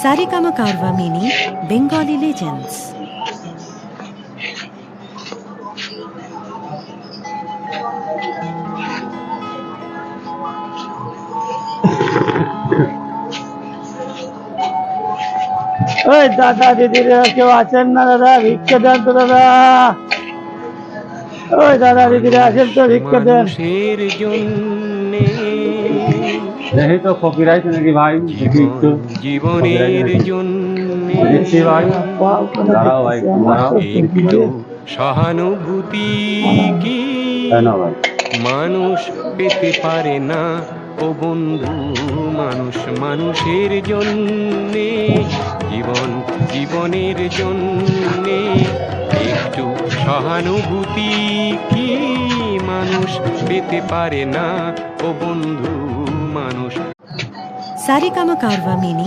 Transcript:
Saregama Karwa Mini Bengali Legends. ওই দাদা দিদিরা কেউ আছেন না দাদা, ভিক্ষা দেন তো দাদা। ওই দাদা দিদিরা আছেন তো, ভিক্ষা দেন। দেখি তো কপিরাইট নাকি ভাই, দেখি একটু জীবনের জন্য দেখছি ভাই। দাঁড়াও ভাই, দাঁড়াও। একটু সহানুভূতি কি না ভাই, মানুষ পেতে পারে না ও বন্ধু? মানুষ মানুষের জন্যে, জীবনের জন্যে একটু সহানুভূতি কি মানুষ পেতে পারে না ও বন্ধু? মানুষ Saregama Karwa Mini